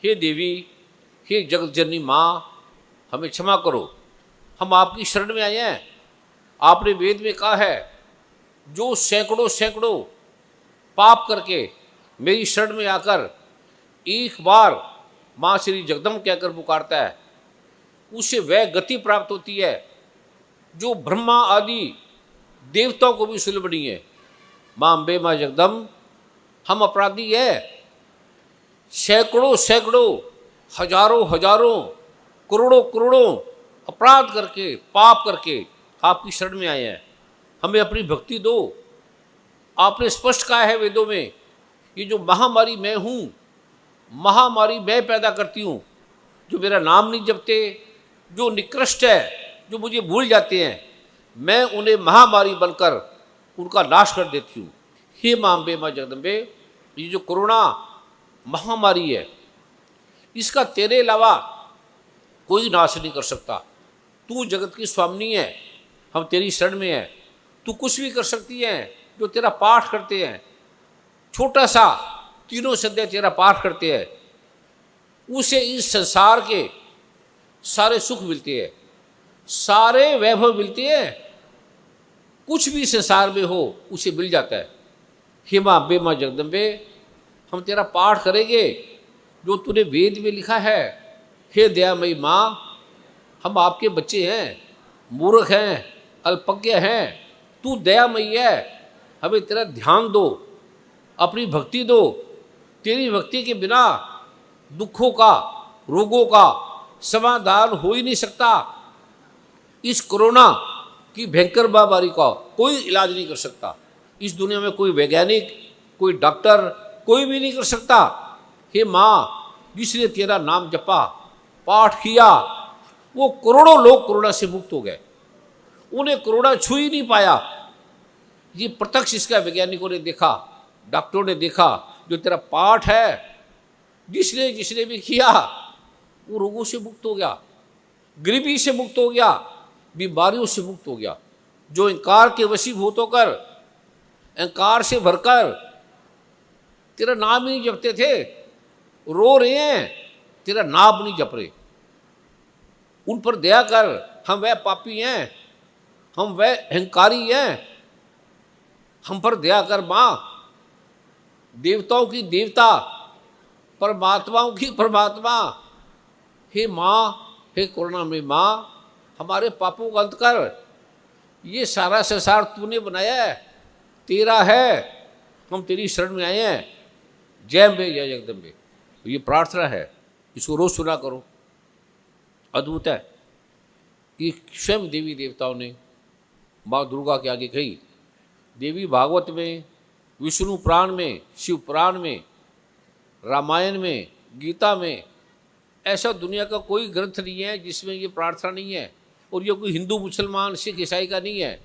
हे देवी, हे जगत जननी माँ, हमें क्षमा करो, हम आपकी शरण में आए हैं। आपने वेद में कहा है, जो सैकड़ों सैकड़ों पाप करके मेरी शरण में आकर एक बार माँ श्री जगदम्ब कहकर पुकारता है, उसे वह गति प्राप्त होती है जो ब्रह्मा आदि देवताओं को भी सुलभ नहीं है। माँ अम्बे, माँ जगदम्ब, हम अपराधी है, सैकड़ों सैकड़ों, हजारों हजारों, करोड़ों करोड़ों अपराध करके, पाप करके आपकी शरण में आए हैं, हमें अपनी भक्ति दो। आपने स्पष्ट कहा है वेदों में, ये जो महामारी मैं हूँ, महामारी मैं पैदा करती हूँ, जो मेरा नाम नहीं जपते, जो निकृष्ट है, जो मुझे भूल जाते हैं, मैं उन्हें महामारी बनकर उनका नाश कर देती हूँ। हे माँ अम्बे, माँ जगदम्बे, ये जो कोरोना महामारी है, इसका तेरे अलावा कोई नाश नहीं कर सकता। तू जगत की स्वामिनी है, हम तेरी शरण में हैं, तू कुछ भी कर सकती है। जो तेरा पाठ करते हैं, छोटा सा तीनों संध्या तेरा पाठ करते हैं, उसे इस संसार के सारे सुख मिलते हैं, सारे वैभव मिलते हैं, कुछ भी संसार में हो उसे मिल जाता है। हे माँ अम्बे, माँ जगदम्बे, हम तेरा पाठ करेंगे जो तूने वेद में लिखा है। हे दयामयी माँ, हम आपके बच्चे हैं, मूर्ख हैं, अल्पज्ञ हैं, तू दयामयी है, हमें तेरा ध्यान दो, अपनी भक्ति दो। तेरी भक्ति के बिना दुखों का, रोगों का समाधान हो ही नहीं सकता। इस कोरोना की भयंकर महामारी का कोई इलाज नहीं कर सकता। इस दुनिया में कोई वैज्ञानिक, कोई डॉक्टर, कोई भी नहीं कर सकता। हे माँ, जिसने तेरा नाम जपा, पाठ किया, वो करोड़ों लोग कोरोना से मुक्त हो गए, उन्हें कोरोना छू ही नहीं पाया। ये प्रत्यक्ष इसका वैज्ञानिकों ने देखा, डॉक्टरों ने देखा। जो तेरा पाठ है, जिसने जिसने भी किया, वो रोगों से मुक्त हो गया, गरीबी से मुक्त हो गया, बीमारियों से मुक्त हो गया। जो अहंकार के वशीभूत होकर, अहंकार से भरकर तेरा नाम ही नहीं जपते थे, रो रहे हैं, तेरा नाम नहीं जप रहे, उन पर दया कर। हम वह पापी हैं, हम वह अहंकारी हैं, हम पर दया कर माँ। देवताओं की देवता, परमात्माओं की परमात्मा, हे माँ, हे करुणामयी माँ, हमारे पापों का अंत कर। ये सारा संसार तूने बनाया है, तेरा है, हम तेरी शरण में आए हैं। जय अम्बे, जय जगदम्बे। ये प्रार्थना है, इसको रोज सुना करो। अद्भुत है। ये स्वयं देवी देवताओं ने माँ दुर्गा के आगे कही। देवी भागवत में, विष्णु पुराण में, शिव पुराण में, रामायण में, गीता में, ऐसा दुनिया का कोई ग्रंथ नहीं है जिसमें ये प्रार्थना नहीं है। और ये कोई हिंदू, मुसलमान, सिख, ईसाई का नहीं है।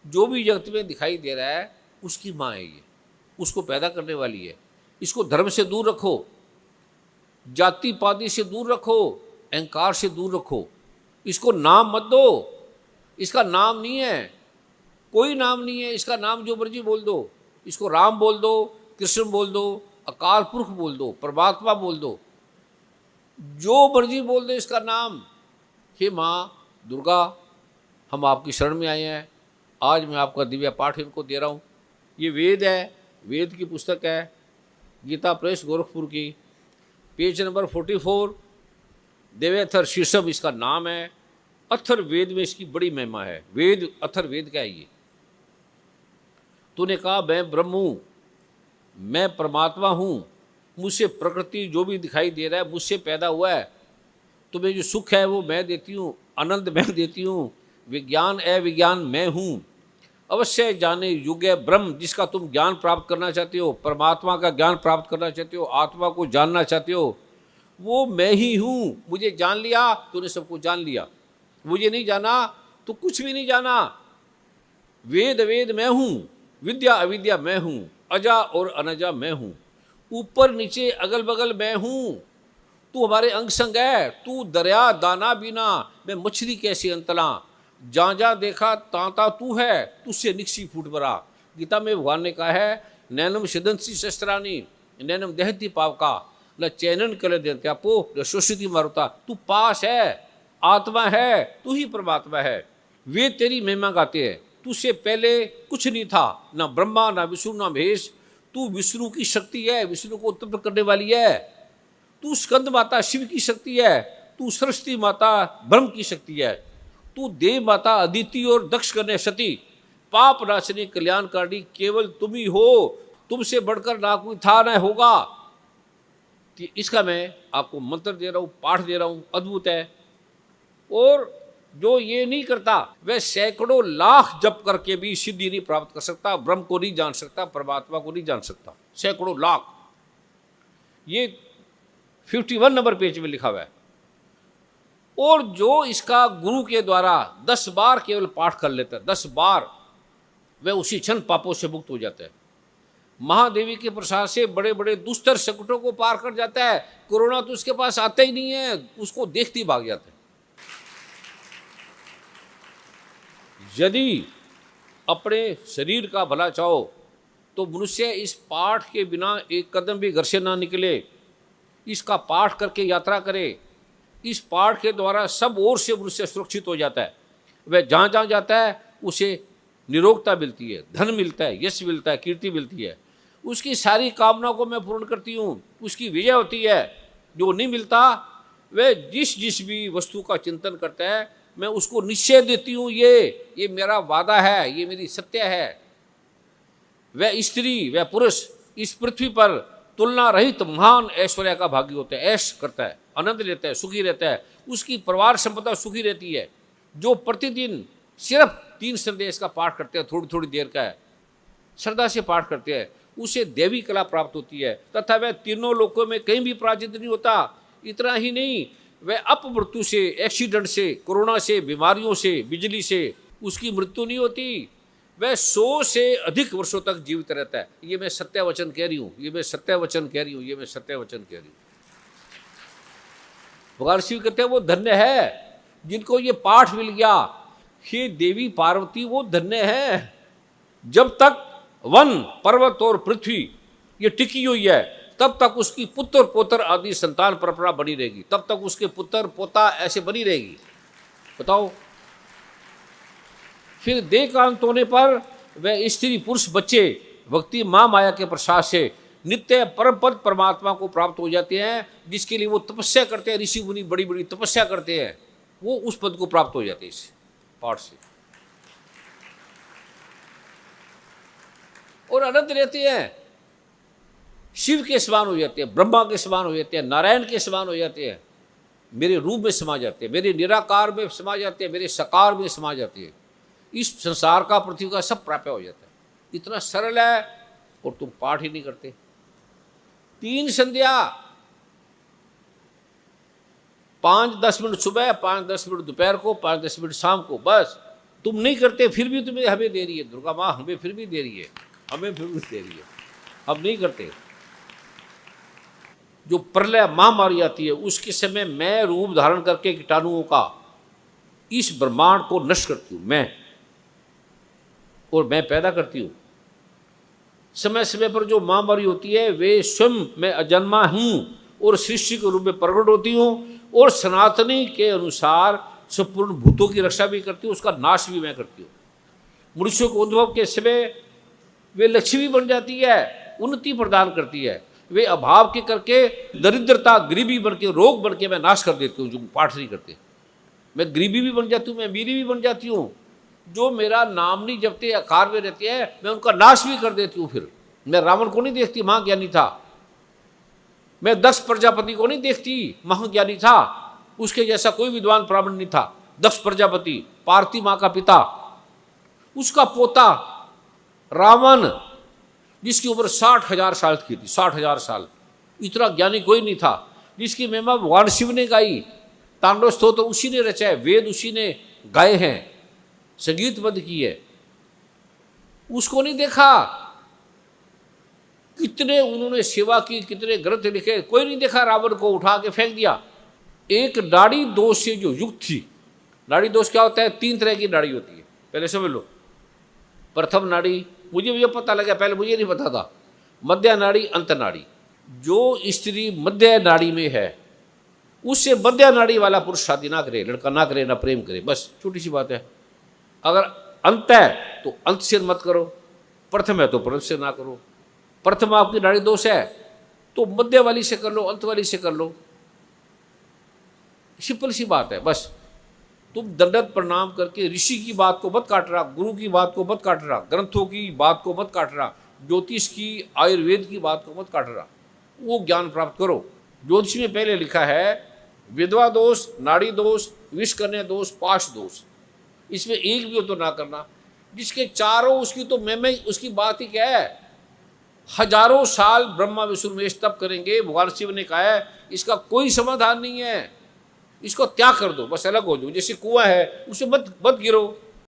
जो भी जगत में दिखाई दे रहा है, उसकी माँ है ये, उसको पैदा करने वाली है। इसको धर्म से दूर रखो, जाति पाति से दूर रखो, अहंकार से दूर रखो। इसको नाम मत दो, इसका नाम नहीं है, कोई नाम नहीं है इसका। नाम जो मर्जी बोल दो, इसको राम बोल दो, कृष्ण बोल दो, अकाल पुरख बोल दो, परमात्मा बोल दो, जो मर्जी बोल दो इसका नाम। हे माँ दुर्गा, हम आपकी शरण में आए हैं। आज मैं आपका दिव्य पाठ इनको दे रहा हूँ। ये वेद है, वेद की पुस्तक है, गीता प्रेस गोरखपुर की, पेज नंबर 44, देवेथर शीर्षम इसका नाम है। अथर वेद में इसकी बड़ी महिमा है। वेद, अथर वेद क्या है ये? तूने कहा मैं ब्रह्म हूँ, मैं परमात्मा हूँ, मुझसे प्रकृति जो भी दिखाई दे रहा है मुझसे पैदा हुआ है। तुम्हें जो सुख है वो मैं देती हूँ, आनंद मैं देती हूँ, विज्ञान अविज्ञान मैं हूँ। अवश्य जाने युग है ब्रह्म, जिसका तुम ज्ञान प्राप्त करना चाहते हो, परमात्मा का ज्ञान प्राप्त करना चाहते हो, आत्मा को जानना चाहते हो, वो मैं ही हूँ। मुझे जान लिया, तूने सबको जान लिया। मुझे नहीं जाना तो कुछ भी नहीं जाना। वेद वेद मैं हूँ, विद्या अविद्या मैं हूँ, अजा और अनजा मैं हूँ, ऊपर नीचे अगल बगल मैं हूँ। तू हमारे अंग संग है, तू दरिया दाना बीना, मैं मछली कैसी अंतला, जहाँ जहाँ देखा तांता तू है, तुझसे निक्सी फूट भरा। गीता में भगवान ने कहा है, नैनम सिदंसी शस्त्रानी, नैनम दहती पावका, न चैनन कले देते आपो न सुश्रुति मारुता। तू पास है, आत्मा है, तू ही परमात्मा है। वे तेरी महिमा गाते हैं। तुझसे पहले कुछ नहीं था, ना ब्रह्मा ना विष्णु ना महेश। तू विष्णु की शक्ति है, विष्णु को उत्पन्न करने वाली है। तू स्कंद माता शिव की शक्ति है। तू सरस्वती माता ब्रह्म की शक्ति है। तू देव माता अदिति और दक्ष करने सती, पाप नाशनी कल्याणकारी केवल तुम ही हो। तुमसे बढ़कर ना कोई था ना होगा। तो इसका मैं आपको मंत्र दे रहा हूं, पाठ दे रहा हूं, अद्भुत है। और जो ये नहीं करता वह सैकड़ों लाख जप करके भी सिद्धि नहीं प्राप्त कर सकता, ब्रह्म को नहीं जान सकता, परमात्मा को नहीं जान सकता। सैकड़ों लाख, ये 51 नंबर पेज में लिखा हुआ है। और जो इसका गुरु के द्वारा 10 बार केवल पाठ कर लेता है, 10 बार, वह उसी क्षण पापों से मुक्त हो जाता है। महादेवी के प्रसाद से बड़े बड़े दुस्तर संकटों को पार कर जाता है। कोरोना तो उसके पास आता ही नहीं है, उसको देखते ही भाग जाता है। यदि अपने शरीर का भला चाहो तो मनुष्य इस पाठ के बिना एक कदम भी घर से ना निकले। इसका पाठ करके यात्रा करे। इस पाठ के द्वारा सब ओर से मनुष्य सुरक्षित हो जाता है। वह जहाँ जहाँ जाता है उसे निरोगता मिलती है, धन मिलता है, यश मिलता है, कीर्ति मिलती है। उसकी सारी कामनाओं को मैं पूर्ण करती हूँ, उसकी विजय होती है। जो नहीं मिलता वह जिस भी वस्तु का चिंतन करता है, मैं उसको निश्चय देती हूँ, ये मेरा वादा है, ये मेरी सत्य है। वह स्त्री वह पुरुष इस पृथ्वी पर तुलना रहित महान ऐश्वर्य का भागी होता है। ऐश करता है, आनंद लेता है, सुखी रहता है। उसकी परिवार संपदा सुखी रहती है। जो प्रतिदिन सिर्फ 3 संदेश का पाठ करते हैं, थोड़ी थोड़ी देर का है, श्रद्धा से पाठ करते हैं, उसे देवी कला प्राप्त होती है तथा वह तीनों लोकों में कहीं भी पराजित नहीं होता। इतना ही नहीं, वह अपमृत्यु से, एक्सीडेंट से, कोरोना से, बीमारियों से, बिजली से उसकी मृत्यु नहीं होती। वह 100 से अधिक वर्षों तक जीवित रहता है। ये मैं सत्य वचन कह रही हूँ, ये मैं सत्य वचन कह रही हूँ, ये मैं सत्य वचन कह रही हूँ। भगवान शिव कहते हैं वो धन्य है जिनको ये पाठ मिल गया। हे देवी पार्वती वो धन्य है। जब तक वन, पर्वत और पृथ्वी ये टिकी हुई है तब तक उसकी पुत्र पोत्र आदि संतान परंपरा बनी रहेगी। तब तक उसके पुत्र पोता ऐसे बनी रहेगी। बताओ, फिर देहकांत होने पर वह स्त्री पुरुष बच्चे भक्ति माँ माया के प्रसाद से नित्य परम पद परमात्मा को प्राप्त हो जाते हैं। जिसके लिए वो तपस्या करते हैं, ऋषि मुनि बड़ी बड़ी तपस्या करते हैं, वो उस पद को प्राप्त हो जाते हैं इस पाठ से। और अनंत रहते हैं, शिव के समान हो जाते हैं, ब्रह्मा के समान हो जाते हैं, नारायण के समान हो जाते हैं। मेरे रूप में समा जाते हैं, मेरे निराकार में समा जाते हैं, मेरे साकार में समा जाते हैं। इस संसार का, पृथ्वी का सब प्राप्य हो जाता है। इतना सरल है और तुम पाठ ही नहीं करते। 3 संध्या, 5-10 मिनट सुबह, 5-10 मिनट दोपहर को, 5-10 मिनट शाम को, बस तुम नहीं करते। फिर भी तुम्हें हमें दे रही है दुर्गा माँ, हमें फिर भी दे रही है, हमें फिर भी दे रही है। अब नहीं करते। जो प्रलय महामारी आती है उसके समय मैं रूप धारण करके कीटाणुओं का इस ब्रह्मांड को नष्ट करती हूँ मैं, और मैं पैदा करती हूँ। समय समय पर जो महामारी होती है वे स्वयं मैं अजन्मा हूँ और सृष्टि के रूप में प्रकट होती हूँ और सनातनी के अनुसार संपूर्ण भूतों की रक्षा भी करती हूँ, उसका नाश भी मैं करती हूँ। मनुष्यों को उद्भव के समय वे लक्ष्मी बन जाती है, उन्नति प्रदान करती है। वे अभाव के करके दरिद्रता, गरीबी बन के, रोग बन के मैं नाश कर देती हूँ। जो पाठ नहीं करते, मैं गरीबी भी बन जाती हूँ, मैं अमीरी भी बन जाती हूँ। जो मेरा नाम नहीं जपते, आकार में रहते हैं, मैं उनका नाश भी कर देती हूँ। फिर मैं रावण को नहीं देखती, महाज्ञानी था। मैं 10 प्रजापति को नहीं देखती, महाज्ञानी था। उसके जैसा कोई विद्वान ब्राह्मण नहीं था। 10 प्रजापति, पार्वती माँ का पिता, उसका पोता रावण, जिसकी उम्र 60,000 साल की थी, 60,000 साल। इतना ज्ञानी कोई नहीं था। जिसकी महिमा भगवान शिव ने गाई, तांडव स्तोत्र तो उसी ने रचा है, वेद उसी ने गाए हैं, संगीतबद्ध की है, उसको नहीं देखा। कितने उन्होंने सेवा की, कितने ग्रंथ लिखे, कोई नहीं देखा। रावण को उठा के फेंक दिया। एक नाड़ी दोष से जो युक्त थी, नाड़ी दोष क्या होता है? 3 तरह की नाड़ी होती है, पहले समझ लो। प्रथम नाड़ी, मुझे भी पता लगा, पहले मुझे नहीं पता था। मध्य नाड़ी, अंत नाड़ी। जो स्त्री मध्य नाड़ी में है उससे मध्य नाड़ी वाला पुरुष शादी ना करे, लड़का ना करे, ना प्रेम करे, बस छोटी सी बात है। अगर अंत है तो अंत से मत करो, प्रथम है तो प्रथम से ना करो। प्रथम आपकी नाड़ी दोष है तो मध्य वाली से कर लो, अंत वाली से कर लो, सिंपल सी बात है। बस तुम दंडवत प्रणाम करके ऋषि की बात को मत काट रहा, गुरु की बात को मत काट रहा, ग्रंथों की बात को मत काट रहा, ज्योतिष की आयुर्वेद की बात को मत काट रहा, वो ज्ञान प्राप्त करो। ज्योतिष में पहले लिखा है विधवा दोष, नाड़ी दोष, विषकन्या दोष, पाश दोष, इसमें एक भी हो तो ना करना। जिसके चारों उसकी तो मैं उसकी बात ही क्या है, हजारों साल ब्रह्मा विष्णु महेश तप करेंगे, भगवान शिव ने कहा है इसका कोई समाधान नहीं है, इसको त्याग कर दो, बस अलग हो जाओ। जैसे कुआं है उसमें मत मत गिरो,